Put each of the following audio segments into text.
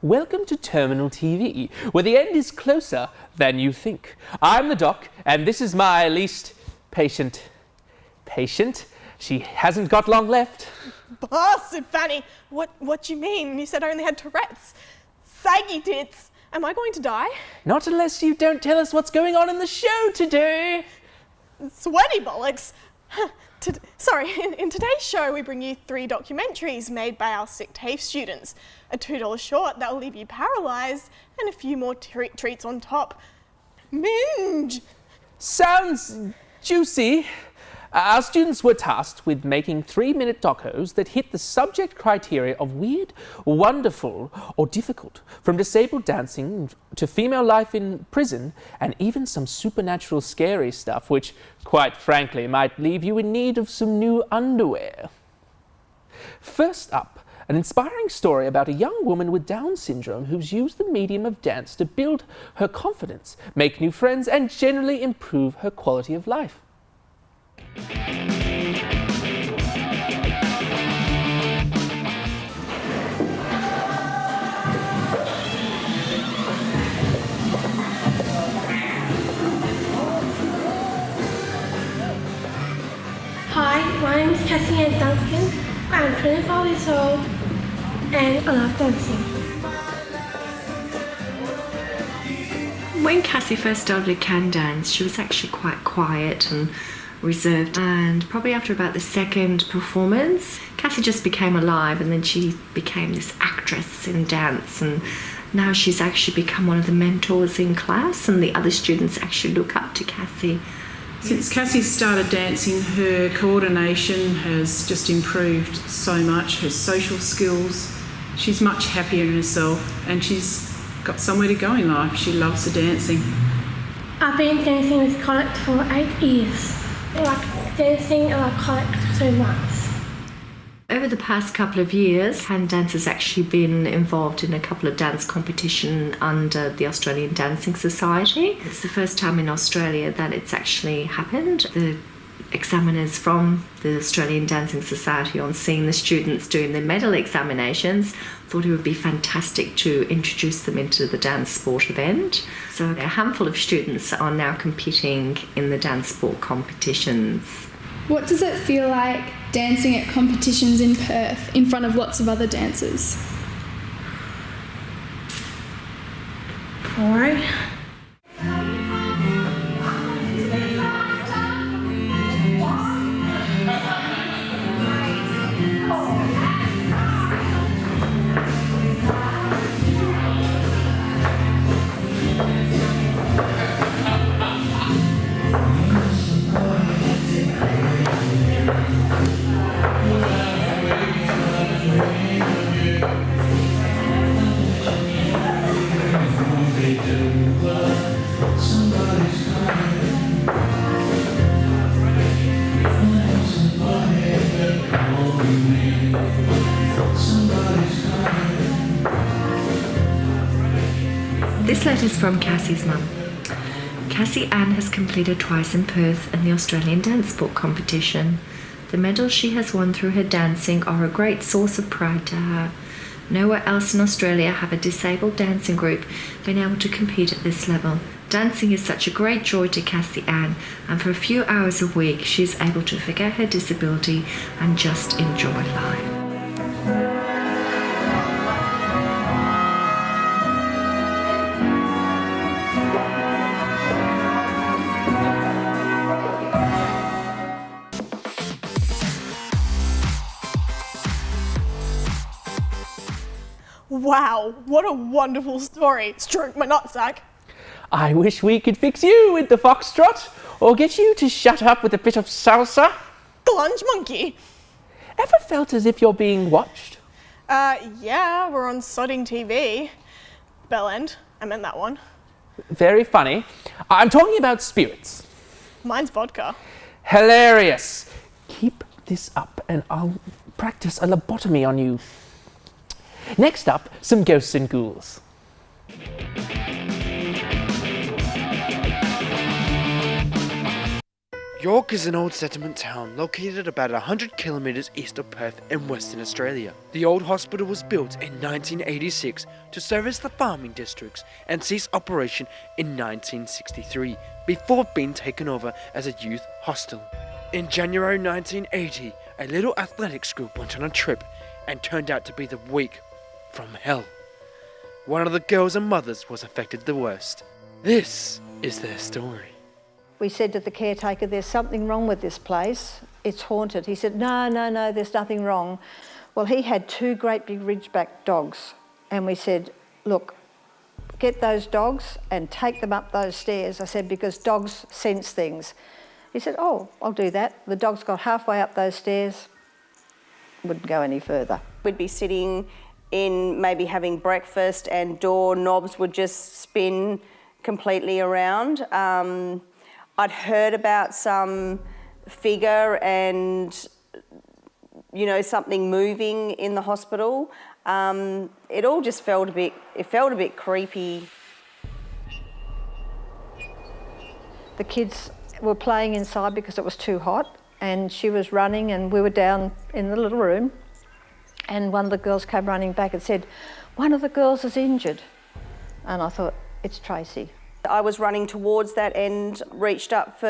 Welcome to Terminal TV, where the end is closer than you think. I'm the Doc, and this is my least patient. She hasn't got long left. Bastard, Fanny! What do you mean? You said I only had Tourette's. Saggy tits! Am I going to die? Not unless you don't tell us what's going on in the show today. Sweaty bollocks! In today's show we bring you 3 documentaries made by our sick TAFE students, a $2 short that will leave you paralysed, and a few more treats on top. Minge! Sounds juicy. Our students were tasked with making 3-minute docos that hit the subject criteria of weird, wonderful, or difficult, from disabled dancing to female life in prison, and even some supernatural scary stuff, which, quite frankly, might leave you in need of some new underwear. First up, an inspiring story about a young woman with Down syndrome who's used the medium of dance to build her confidence, make new friends, and generally improve her quality of life. Hi, my name is Cassie Ann Duncan. I'm 25 years old and I love dancing. When Cassie first started at Can Dance, she was actually quite quiet and reserved, and probably after about the second performance, Cassie just became alive, and then she became this actress in dance, and now she's actually become one of the mentors in class, and the other students actually look up to Cassie. Since Cassie started dancing, her coordination has just improved so much, her social skills. She's much happier in herself, and she's got somewhere to go in life. She loves the dancing. I've been dancing with Connect for 8 years. I like dancing and I collect so much. Over the past couple of years, Can Dance has actually been involved in a couple of dance competitions under the Australian Dancing Society. It's the first time in Australia that it's actually happened. The examiners from the Australian Dancing Society, on seeing the students doing their medal examinations, thought it would be fantastic to introduce them into the dance sport event. So a handful of students are now competing in the dance sport competitions. What does it feel like dancing at competitions in Perth in front of lots of other dancers? Alright. This letter's from Cassie's mum. Cassie Ann has completed twice in Perth in the Australian Dance Sport competition. The medals she has won through her dancing are a great source of pride to her. Nowhere else in Australia have a disabled dancing group been able to compete at this level. Dancing is such a great joy to Cassie Ann, and for a few hours a week she is able to forget her disability and just enjoy life. Wow, what a wonderful story. Stroke my nut, Zack. I wish we could fix you with the foxtrot, or get you to shut up with a bit of salsa. Glunge monkey. Ever felt as if you're being watched? Yeah, we're on sodding TV. Bell End, I meant that one. Very funny. I'm talking about spirits. Mine's vodka. Hilarious. Keep this up and I'll practice a lobotomy on you. Next up, some ghosts and ghouls. York is an old settlement town located about 100 kilometres east of Perth in Western Australia. The old hospital was built in 1986 to service the farming districts and ceased operation in 1963 before being taken over as a youth hostel. In January 1980, a little athletics group went on a trip and turned out to be the week from hell. One of the girls and mothers was affected the worst. This is their story. We said to the caretaker, there's something wrong with this place, it's haunted. He said, no, there's nothing wrong. Well, he had 2 great big ridgeback dogs, and we said, look, get those dogs and take them up those stairs. I said, because dogs sense things. He said, oh, I'll do that. The dogs got halfway up those stairs, wouldn't go any further. We'd be sitting in maybe having breakfast and door knobs would just spin completely around. I'd heard about some figure and, something moving in the hospital. It all just felt a bit creepy. The kids were playing inside because it was too hot, and she was running and we were down in the little room, and one of the girls came running back and said, one of the girls is injured. And I thought, it's Tracy. I was running towards that end, reached up for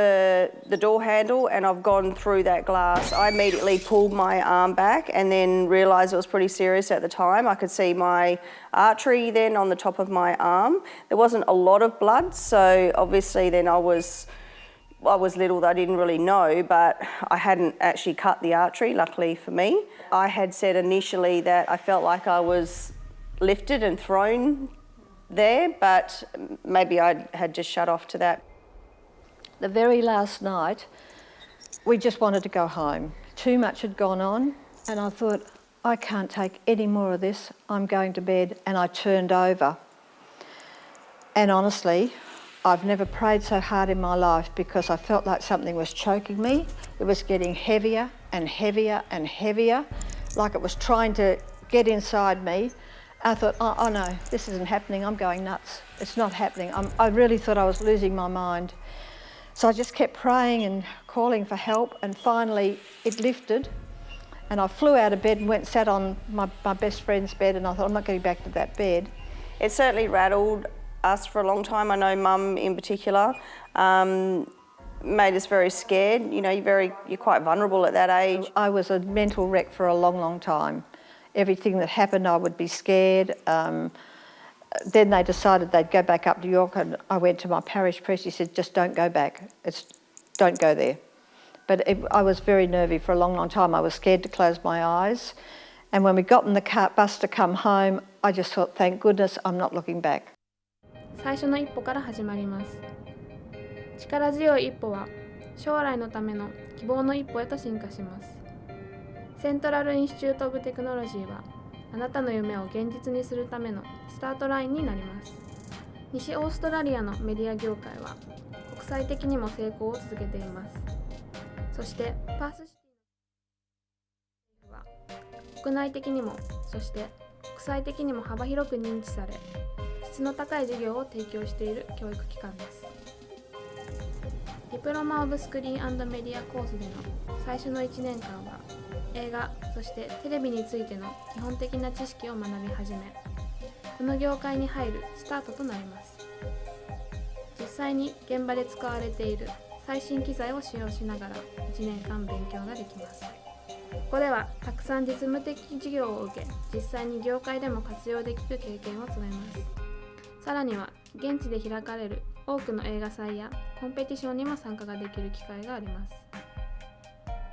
the door handle, and I've gone through that glass. I immediately pulled my arm back and then realised it was pretty serious at the time. I could see my artery then on the top of my arm. There wasn't a lot of blood, so obviously then I was little, I didn't really know, but I hadn't actually cut the artery, luckily for me. I had said initially that I felt like I was lifted and thrown there, but maybe I had just shut off to that. The very last night, we just wanted to go home. Too much had gone on, and I thought, I can't take any more of this. I'm going to bed, and I turned over. And honestly, I've never prayed so hard in my life because I felt like something was choking me. It was getting heavier and heavier and heavier, like it was trying to get inside me. I thought, oh no, this isn't happening, I'm going nuts. It's not happening. I really thought I was losing my mind. So I just kept praying and calling for help, and finally it lifted, and I flew out of bed and went and sat on my best friend's bed, and I thought, I'm not getting back to that bed. It certainly rattled us for a long time. I know Mum in particular made us very scared. You're quite vulnerable at that age. I was a mental wreck for a long, long time. Everything that happened, I would be scared. Then they decided they'd go back up to York, and I went to my parish priest. He said, just don't go back. Don't go there. But I was very nervy for a long, long time. I was scared to close my eyes. And when we got in the bus to come home, I just thought, thank goodness I'm not looking back. 最初の一歩から始まります。力強い一歩は将来のための希望の一歩へと進化します。セントラルインスチュート・オブ・テクノロジーはあなたの夢を現実にするためのスタートラインになります。西オーストラリアのメディア業界は国際的にも成功を続けています。そしてパースシティは国内的にもそして国際的にも幅広く認知され、質の高い授業を提供している教育機関です。ディプロマ・オブ・スクリーン&メディアコースでの最初の1年間は映画、そしてテレビについての基本的な知識を学び始め、この業界に入るスタートとなります。実際に現場で使われている最新機材を使用しながら1年間勉強ができます。ここではたくさん実務的授業を受け、実際に業界でも活用できる経験を積めます。さらには現地で開かれる多くの映画祭やコンペティションにも参加ができる機会があります。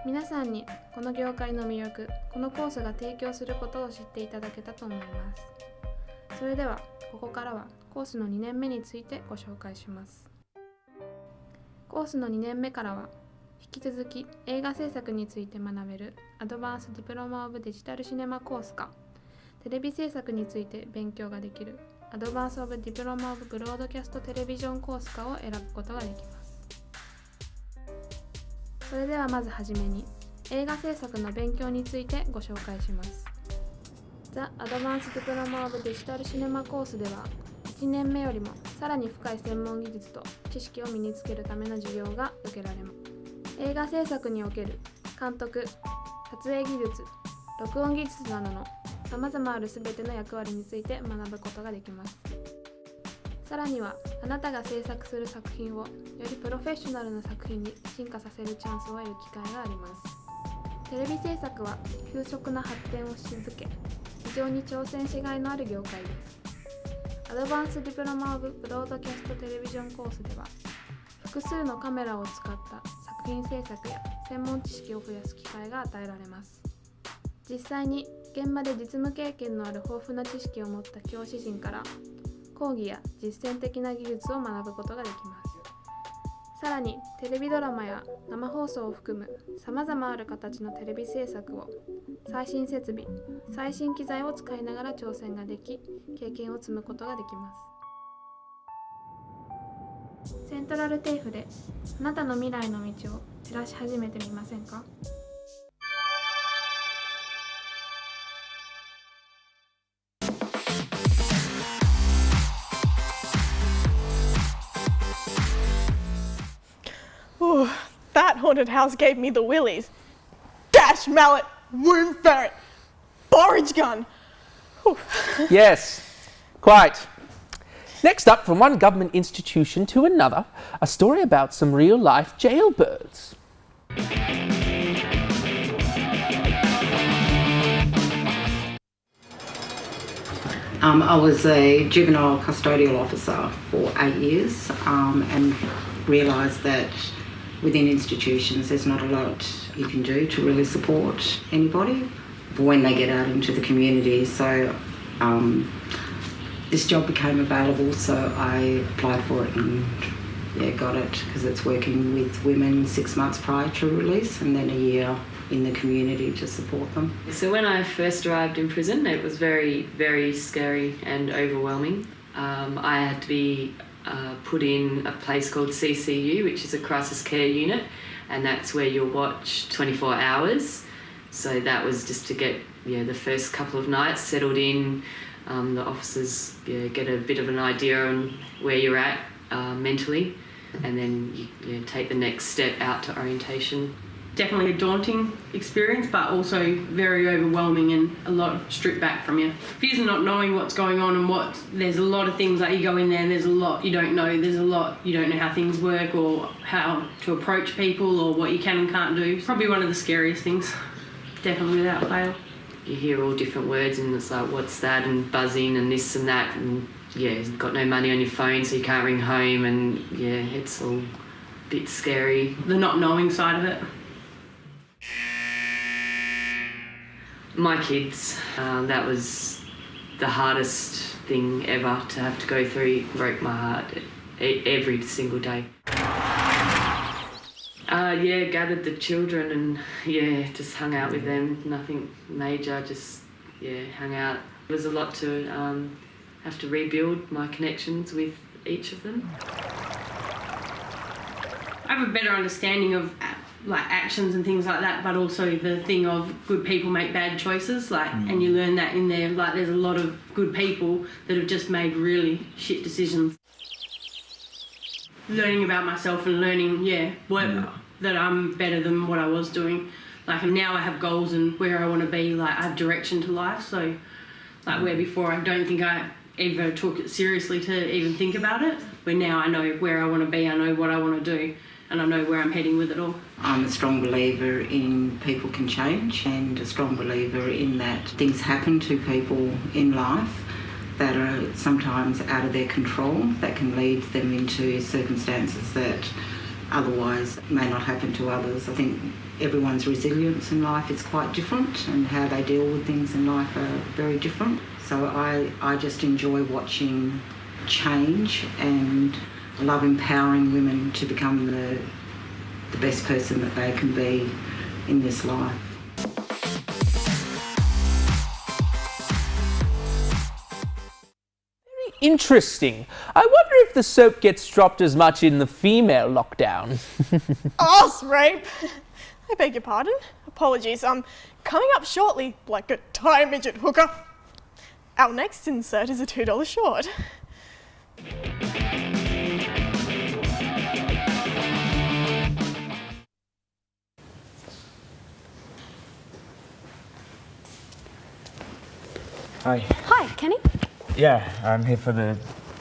皆さんにこの業界の魅力、このコースが提供することを知っていただけたと思います。それではここからはコースの2年目についてご紹介します。コースの2年目からは引き続き映画制作について学べるアドバンスディプロマ・オブ・デジタルシネマコースか、テレビ制作について勉強ができるアドバンス・オブ・ディプロマ・オブ・ブロードキャスト・テレビジョンコースかを選ぶことができます。それではまずはじめに映画制作の勉強についてご紹介します。The Advanced Diploma of Digital Cinema コースでは1年目よりもさらに深い専門技術と知識を身につけるための授業が受けられます。映画制作における監督、撮影技術、録音技術などのさまざまあるすべての役割について学ぶことができます。さらには、あなたが制作する作品をよりプロフェッショナルな作品に進化させるチャンスを得る機会があります。テレビ制作は急速な発展をし続け、非常に挑戦しがいのある業界です。アドバンスディプロマオブブロードキャストテレビジョンコースでは、複数のカメラを使った作品制作や専門知識を増やす機会が与えられます。実際に現場で実務経験のある豊富な知識を持った教師陣から講義や実践的な技術を学ぶことができます。さらにテレビドラマや生放送を含むさまざまある形のテレビ制作を最新設備、最新機材を使いながら挑戦ができ、経験を積むことができます。セントラルテイフであなたの未来の道を照らし始めてみませんか？Ooh, that haunted house gave me the willies. Dash mallet, womb ferret, borage gun. Whew. Yes, quite. Next up, from one government institution to another, a story about some real-life jailbirds. I was a juvenile custodial officer for 8 years and realised that within institutions there's not a lot you can do to really support anybody when they get out into the community. So this job became available, so I applied for it and got it, because it's working with women 6 months prior to release and then a year in the community to support them. So when I first arrived in prison, it was very, very scary and overwhelming. I had to be put in a place called CCU, which is a crisis care unit, and that's where you'll watch 24 hours. So that was just to get the first couple of nights settled in. The officers get a bit of an idea on where you're at mentally, and then you take the next step out to orientation. Definitely a daunting experience, but also very overwhelming and a lot stripped back from you. Fears of not knowing what's going on and there's a lot of things, like you go in there and there's a lot you don't know. There's a lot you don't know how things work or how to approach people or what you can and can't do. It's probably one of the scariest things, definitely without fail. You hear all different words and it's like, what's that, and buzzing and this and that, and you've got no money on your phone so you can't ring home, and it's all a bit scary. The not knowing side of it. My kids, that was the hardest thing ever to have to go through. It broke my heart every single day. Gathered the children and just hung out with them. Nothing major, just hung out. It was a lot to have to rebuild my connections with each of them. I have a better understanding of actions and things like that, but also the thing of good people make bad choices, and you learn that in there. There's a lot of good people that have just made really shit decisions. Learning about myself and learning, that I'm better than what I was doing. Now I have goals and where I want to be. I have direction to life. So, where before I don't think I ever took it seriously to even think about it, where now I know where I want to be, I know what I want to do, and I know where I'm heading with it all. I'm a strong believer in people can change, and a strong believer in that things happen to people in life that are sometimes out of their control, that can lead them into circumstances that otherwise may not happen to others. I think everyone's resilience in life is quite different, and how they deal with things in life are very different. So I just enjoy watching change, and I love empowering women to become the best person that they can be in this life. Very interesting. I wonder if the soap gets dropped as much in the female lockdown. Arse rape! I beg your pardon. Apologies. Coming up shortly, like a Thai midget hooker. Our next insert is a $2 short. Hi. Hi, Kenny. Yeah, I'm here for the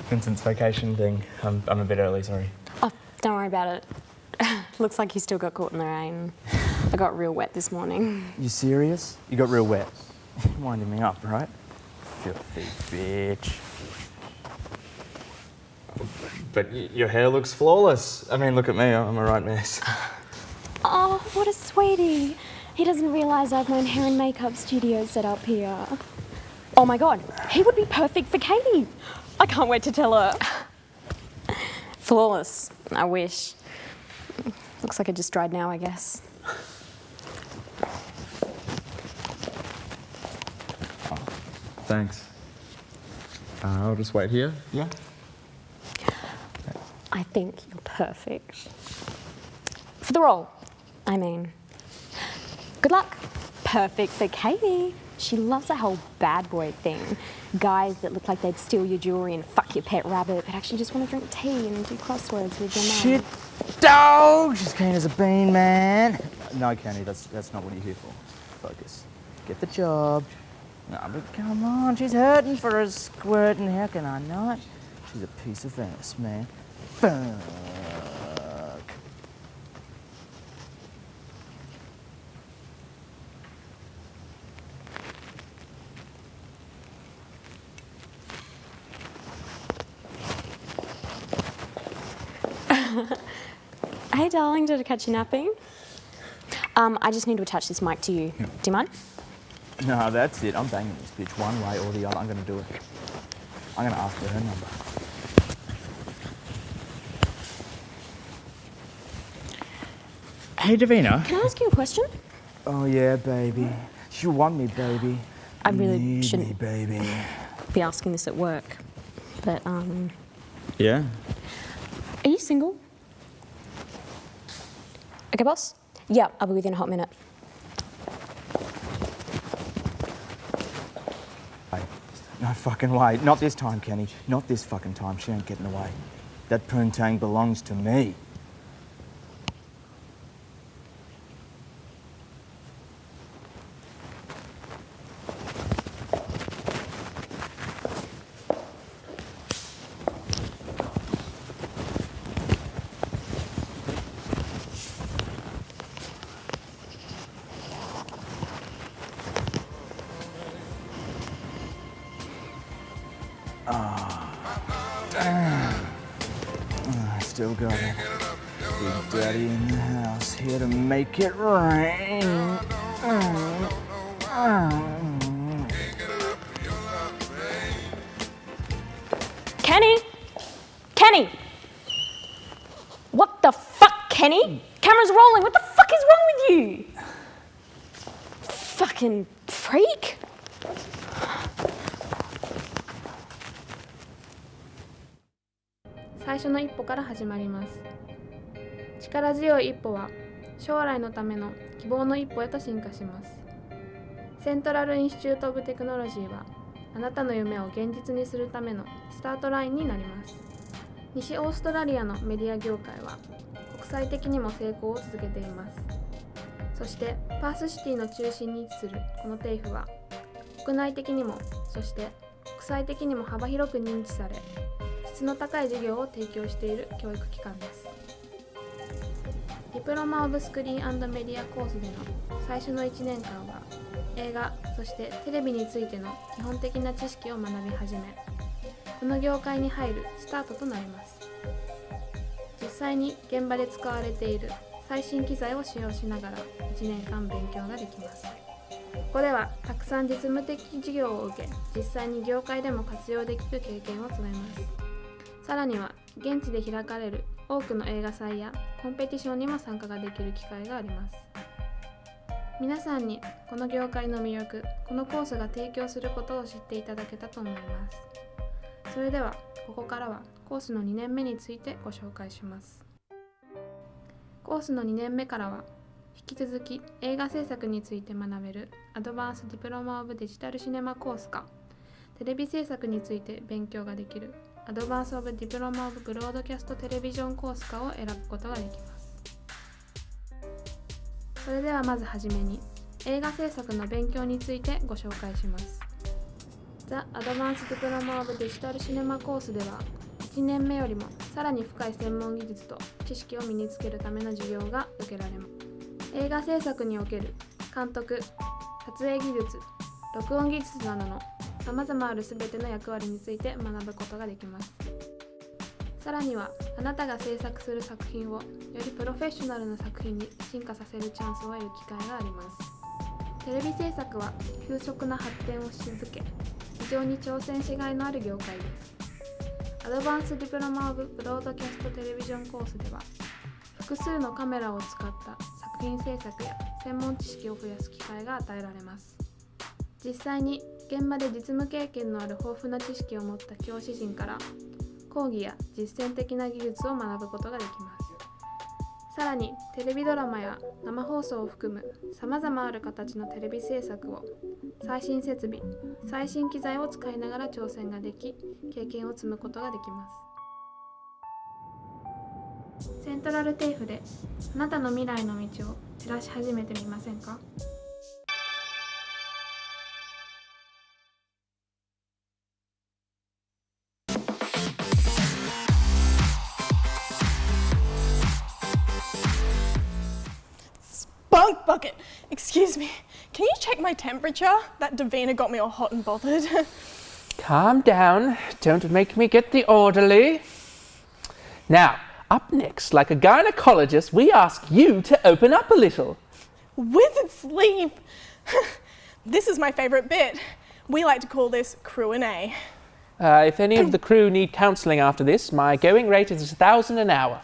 Vincent's vacation thing. I'm a bit early, sorry. Oh, don't worry about it. Looks like you still got caught in the rain. I got real wet this morning. You serious? You got real wet. You're winding me up, right? Filthy bitch. But your hair looks flawless. I mean, look at me, I'm a right mess. Oh, what a sweetie. He doesn't realise I've my own hair and makeup studio set up here. Oh my God, he would be perfect for Katie. I can't wait to tell her. Flawless, I wish. Looks like it just dried now, I guess. Oh, thanks. I'll just wait here, yeah? I think you're perfect. For the role, I mean. Good luck. Perfect for Katie. She loves the whole bad boy thing. Guys that look like they'd steal your jewellery and fuck your pet rabbit, but actually just want to drink tea and do crosswords with your mum. Shit dog! She's keen as a bean, man. No, Kenny, that's not what you're here for. Focus. Get the job. No, but come on, she's hurting for a squirt, and how can I not? She's a piece of ass, man. Fuck. Hey darling, did I catch you napping? I just need to attach this mic to you. Do you mind? No, that's it. I'm banging this bitch one way or the other. I'm gonna do it. I'm gonna ask for her number. Hey, Davina. Can I ask you a question? Oh yeah, baby. You want me, baby. I really Need shouldn't me, baby. be asking this at work, but Yeah. are you single? Okay, boss? Yeah, I'll be with you in a hot minute. No fucking way. Not this time, Kenny. Not this fucking time. She ain't getting away. That poontang belongs to me. Still got it. Big Daddy in the house, here to make it rain. Kenny! Kenny! What the fuck, Kenny? Camera's rolling. What the fuck is wrong with you? Fucking freak.最初の一歩から始まります。力強い一歩は将来のための希望の一歩へと進化します。セントラルインスチュート・オブ・テクノロジーはあなたの夢を現実にするためのスタートラインになります。西オーストラリアのメディア業界は国際的にも成功を続けています。そしてパースシティの中心に位置するこのテイフは国内的にもそして国際的にも幅広く認知され質の高い授業を提供している教育機関です。ディプロマ・オブ・スクリーン&メディアコースでの最初の1年間は映画そしてテレビについての基本的な知識を学び始めこの業界に入るスタートとなります。実際に現場で使われている最新機材を使用しながら1年間勉強ができます。ここではたくさん実務的授業を受け実際に業界でも活用できる経験を積めます。さらには現地で開かれる多くの映画祭やコンペティションにも参加ができる機会があります。皆さんにこの業界の魅力、このコースが提供することを知っていただけたと思います。それではここからはコースの2年目についてご紹介します。コースの2年目からは引き続き映画制作について学べるアドバンスディプロマ・オブ・デジタル・シネマコースかテレビ制作について勉強ができるアドバンス・オブ・ディプロマ・オブ・ブロードキャスト・テレビジョンコースかを選ぶことができます。それではまずはじめに映画制作の勉強についてご紹介します。ザ・アドバンス・ディプロマ・オブ・デジタル・シネマコースでは1年目よりもさらに深い専門技術と知識を身につけるための授業が受けられます。映画制作における監督、撮影技術、録音技術などのさまざまあるすべての役割について学ぶことができます。さらにはあなたが制作する作品をよりプロフェッショナルな作品に進化させるチャンスを得る機会があります。テレビ制作は急速な発展をし続け、非常に挑戦しがいのある業界です。アドバンス・ディプロマ・オブ・ブロードキャスト・テレビジョンコースでは複数のカメラを使った作品制作や専門知識を増やす機会が与えられます。実際に現場で実務経験のある豊富な知識を持った教師陣から講義や実践的な技術を学ぶことができます。さらにテレビドラマや生放送を含むさまざまある形のテレビ制作を最新設備、最新機材を使いながら挑戦ができ、経験を積むことができます。セントラルテーフであなたの未来の道を照らし始めてみませんか？Bunk bucket! Excuse me, can you check my temperature? That Davina got me all hot and bothered. Calm down. Don't make me get the orderly. Now, up next, like a gynecologist, we ask you to open up a little. Wizard sleep! This is my favourite bit. We like to call this crew and A. If any of the crew need counselling after this, my going rate is $1,000 an hour.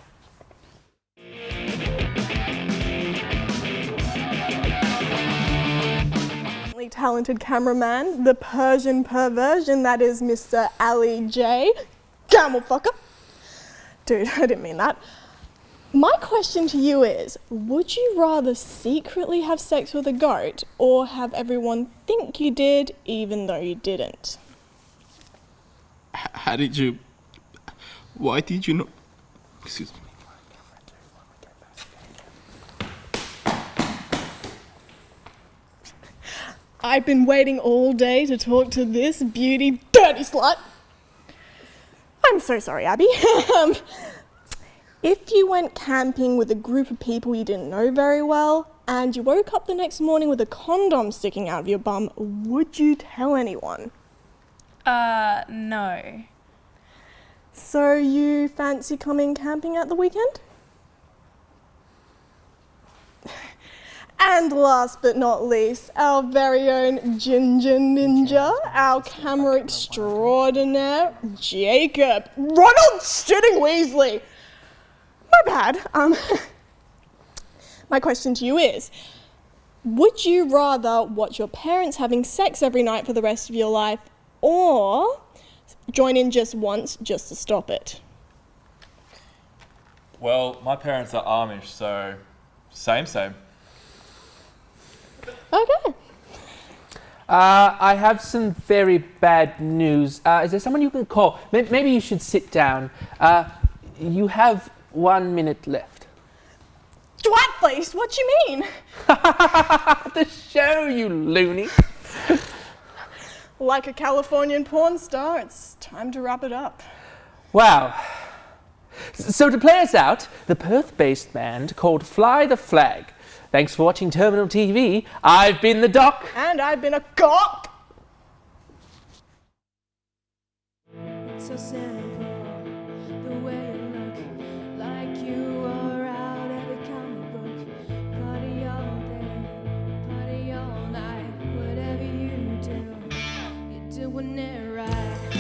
Talented cameraman, the Persian perversion, that is Mr. Ali J. Camel fucker. Dude, I didn't mean that. My question to you is, would you rather secretly have sex with a goat or have everyone think you did even though you didn't? How did you... Why did you not... Excuse me. I've been waiting all day to talk to this beauty dirty slut. I'm so sorry, Abby. If you went camping with a group of people you didn't know very well and you woke up the next morning with a condom sticking out of your bum, would you tell anyone? No. So you fancy coming camping at the weekend? And last but not least, our very own Ginger Ninja, our camera extraordinaire, Jacob. Ronald Shitting Weasley! My bad. My question to you is, would you rather watch your parents having sex every night for the rest of your life or join in just once just to stop it? Well, my parents are Amish, so same. Okay. I have some very bad news. Is there someone you can call? Maybe you should sit down. You have 1 minute left. Dwight-faced, what do you mean? The show, you loony. Like a Californian porn star, it's time to wrap it up. Wow. So to play us out, the Perth-based band called Fly the Flag. Thanks for watching Terminal TV. I've been the Doc. And I've been a cock. It's so simple, the way you look, like you are out of the comic book. Party all day, party all night, whatever you do, you're doing it right.